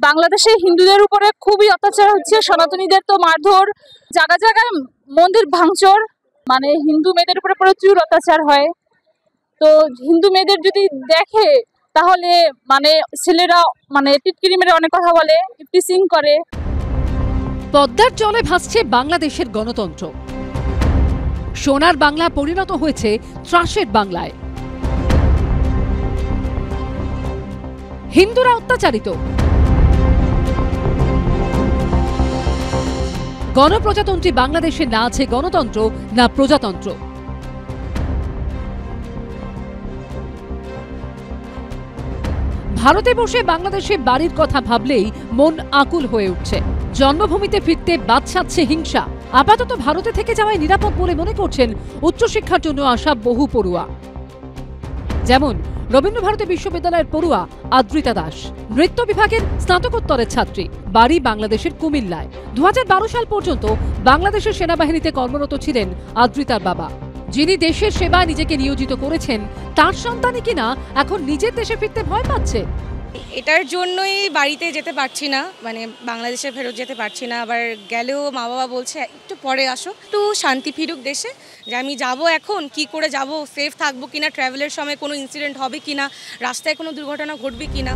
বাংলাদেশে হিন্দুদের উপরে খুবই অত্যাচার হচ্ছে, সনাতনীদের তো মারধর, জায়গা জায়গায় মন্দির ভাঙচুর, মানে হিন্দু মেয়েদের উপরে প্রচুর অত্যাচার হয়। তো হিন্দু মেয়েদের যদি দেখে তাহলে মানে ছেলেরা মানে টিটকিরি মেরে অনেক কথা বলে, টিচিং করে। পদ্মার জলে ভাসছে বাংলাদেশের গণতন্ত্র, সোনার বাংলা পরিণত হয়েছে ত্রাসের বাংলায়। হিন্দুরা অত্যাচারিত, গণপ্রজাতন্ত্রী বাংলাদেশে না আছে গণতন্ত্র না প্রজাতন্ত্র। ভারতে বসে বাংলাদেশে বাড়ির কথা ভাবলেই মন আকুল হয়ে উঠছে। জন্মভূমিতে ফিরতে বাদসাচ্ছে হিংসা। আপাতত ভারতে থেকে যাওয়াই নিরাপদ বলে মনে করছেন উচ্চশিক্ষার জন্য আসা বহু পড়ুয়া, যেমন রবীন্দ্রভারতী বিশ্ববিদ্যালয়ের পড়ুয়া আদ্রিতা দাস, নৃত্য বিভাগের স্নাতকোত্তরের ছাত্রী, বাড়ি বাংলাদেশের কুমিল্লায়। 2012 সাল পর্যন্ত বাংলাদেশের সেনাবাহিনীতে কর্মরত ছিলেন আদ্রিতার বাবা, যিনি দেশের সেবায় নিজেকে নিয়োজিত করেছেন। তার সন্তানই কিনা এখন নিজের দেশে ফিরতে ভয় পাচ্ছে। এটার জন্যই বাড়িতে যেতে পারছি না, মানে বাংলাদেশে ফেরত যেতে পারছি না। আবার গেলেও মা বাবা বলছে একটু পরে আসো, একটু শান্তি ফিরুক দেশে। যে আমি যাব, এখন কি করে যাব, সেফ থাকবো কিনা, ট্রাভেলের সময় কোনো ইনসিডেন্ট হবে কিনা, রাস্তায় কোনো দুর্ঘটনা ঘটবে কিনা।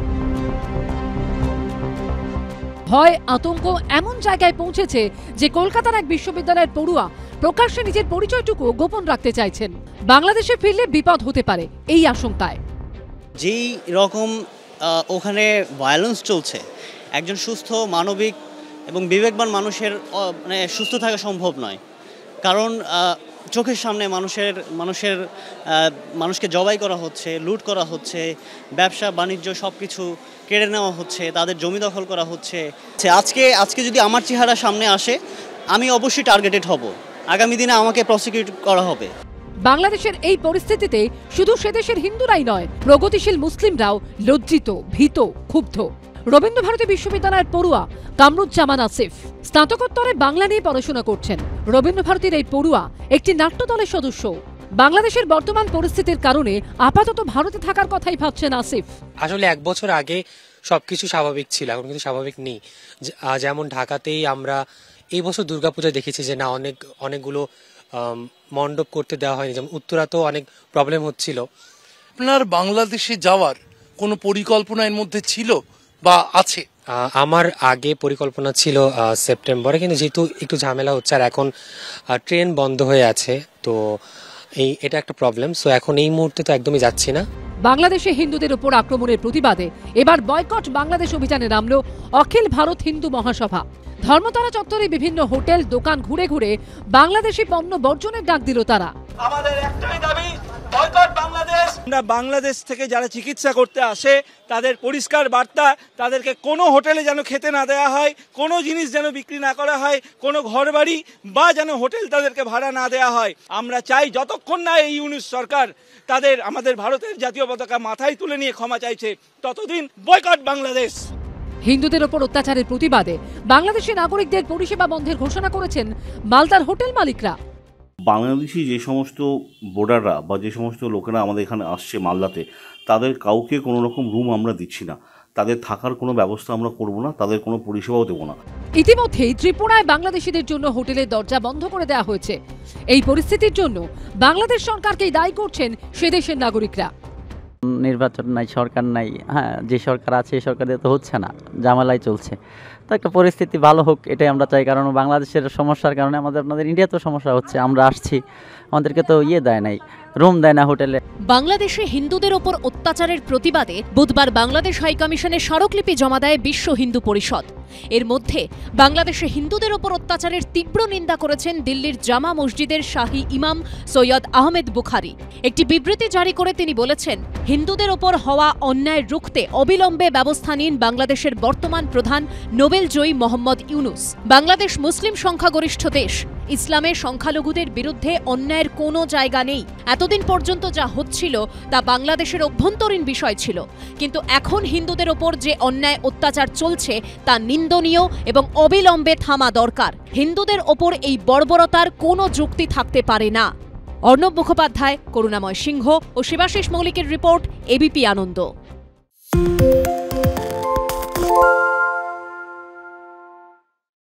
ভয় আতঙ্ক এমন জায়গায় পৌঁছেছে যে কলকাতার এক বিশ্ববিদ্যালয়ের পড়ুয়া প্রকাশ্যে নিজের পরিচয়টুকু গোপন রাখতে চাইছেন। বাংলাদেশে ফিরলে বিপদ হতে পারে এই আশঙ্কায়। যেই রকম ওখানে ভায়োলেন্স চলছে, একজন সুস্থ মানবিক এবং বিবেকবান মানুষের মানে সুস্থ থাকা সম্ভব নয়। কারণ চোখের সামনে মানুষকে জবাই করা হচ্ছে, লুট করা হচ্ছে, ব্যবসা বাণিজ্য সব কিছু কেড়ে নেওয়া হচ্ছে, তাদের জমি দখল করা হচ্ছে। আজকে যদি আমার চেহারা সামনে আসে, আমি অবশ্যই টার্গেটেড হব। আগামী দিনে আমাকে প্রসিকিউট করা হবে। বাংলাদেশের এই পরিস্থিতিতে শুধু সেদেশের হিন্দুরাই নয়, প্রগতিশীল মুসলিমরাও লজ্জিত, ভীত, ক্ষুব্ধ। রবীন্দ্রভারতী বিশ্ববিদ্যালয়ের পড়ুয়া কামরুজ্জামান আসিফ স্নাতকোত্তরে বাংলা নিয়ে পড়াশোনা করছেন। রবীন্দ্রভারতীর এই পড়ুয়া একটি নাট্যদলের সদস্য। বাংলাদেশের বর্তমান পরিস্থিতির কারণে আপাতত ভারতে থাকার কথাই ভাবছেন আসিফ। আসলে 1 বছর আগে সবকিছু স্বাভাবিক ছিল, এখন কিন্তু স্বাভাবিক নেই। যেমন ঢাকাতেই আমরা এই বছর দুর্গাপূজা দেখেছি যে না অনেকগুলো মণ্ডপ করতে দেওয়া হয়নি, যেমন উত্তরাতেও অনেক প্রবলেম হচ্ছিল। আপনার বাংলাদেশে যাওয়ার কোনো পরিকল্পনা এর মধ্যে ছিল বা আছে? আমার আগে পরিকল্পনা ছিল সেপ্টেম্বরে, কিন্তু যেহেতু একটু ঝামেলা হচ্ছে আর এখন ট্রেন বন্ধ হয়ে আছে, তো এটা একটা প্রবলেম। সো এখন এই মুহূর্তে তো একদমই যাচ্ছি না। বাংলাদেশে হিন্দুদের উপর আক্রমণের প্রতিবাদে এবার বয়কট বাংলাদেশ অভিযানে নামল অখিল ভারত হিন্দু মহাসভা। ধর্মতলা চত্বরে বিভিন্ন হোটেল দোকান ঘুরে ঘুরে বাংলাদেশি পণ্য বর্জনের ডাক দিল তারা। আমাদের একটাই দাবি, বয়কট বাংলাদেশ। আমরা বাংলাদেশ থেকে যারা চিকিৎসা করতে আসে তাদের পরিষ্কার বার্তা, তাদেরকে কোনো হোটেলে যেন খেতে না দেওয়া হয়, কোনো জিনিস যেন বিক্রি না করা হয়, কোনো ঘরবাড়ি বা যেন হোটেল তাদেরকে ভাড়া না দেওয়া হয়। আমরা চাই যতক্ষণ না এই ইউনিট সরকার আমাদের ভারতের জাতীয় পতাকা মাথায় তুলে নিয়ে ক্ষমা চাইছে, ততদিন বয়কট বাংলাদেশ। হিন্দুদের ওপর অত্যাচারের প্রতিবাদে বাংলাদেশি নাগরিকদের পরিষেবা বন্ধের ঘোষণা করেছেন মালদার হোটেল মালিকরা। বাংলাদেশি যে সমস্ত বোর্ডাররা বা যে সমস্ত লোকেরা আমাদের এখানে আসছে মালদাতে, তাদের কাউকে কোনো রকম রুম আমরা দিচ্ছি না, তাদের থাকার কোনো ব্যবস্থা আমরা করব না, তাদের কোনো পরিষেবাও দেবো না। ইতিমধ্যেই ত্রিপুরায় বাংলাদেশিদের জন্য হোটেলের দরজা বন্ধ করে দেওয়া হয়েছে। এই পরিস্থিতির জন্য বাংলাদেশ সরকারকেই দায়ী করছেন সেদেশের নাগরিকরা। নির্বাচন নাই, সরকার নাই, হ্যাঁ যে সরকার আছে এই সরকার দিয়ে তো হচ্ছে না, ঝামেলাই চলছে। তো একটা পরিস্থিতি ভালো হোক এটাই আমরা চাই, কারণ বাংলাদেশের সমস্যার কারণে আপনাদের ইন্ডিয়া তো সমস্যা হচ্ছে। আমরা আসছি, আমাদেরকে তো দেয় নাই, রুম দেয় না হোটেলে। বাংলাদেশে হিন্দুদের ওপর অত্যাচারের প্রতিবাদে বুধবার বাংলাদেশ হাইকমিশনে স্মারকলিপি জমা দেয় বিশ্ব হিন্দু পরিষদ। এর মধ্যে বাংলাদেশে হিন্দুদের ওপর অত্যাচারের তীব্র নিন্দা করেছেন দিল্লির জামা মসজিদের শাহী ইমাম সৈয়দ আহমেদ বুখারী। একটি বিবৃতি জারি করে তিনি বলেছেন, হিন্দুদের ওপর হওয়া অন্যায় রুখতে অবিলম্বে ব্যবস্থা নিন বাংলাদেশের বর্তমান প্রধান নোবেলজয়ী মোহাম্মদ ইউনুস। বাংলাদেশ মুসলিম সংখ্যাগরিষ্ঠ দেশ, ইসলামের সংখ্যালঘুদের বিরুদ্ধে অন্যায়ের কোনো জায়গা নেই। এতদিন পর্যন্ত যা হচ্ছিল তা বাংলাদেশের অভ্যন্তরীণ বিষয় ছিল, কিন্তু এখন হিন্দুদের ওপর যে অন্যায় অত্যাচার চলছে তা নিন্দনীয় এবং অবিলম্বে থামা দরকার। হিন্দুদের ওপর এই বর্বরতার কোনো যুক্তি থাকতে পারে না। অর্ণব মুখোপাধ্যায়, করুণাময় সিংহ ও শিবাশিস মৌলিকের রিপোর্ট, এবিপি আনন্দ।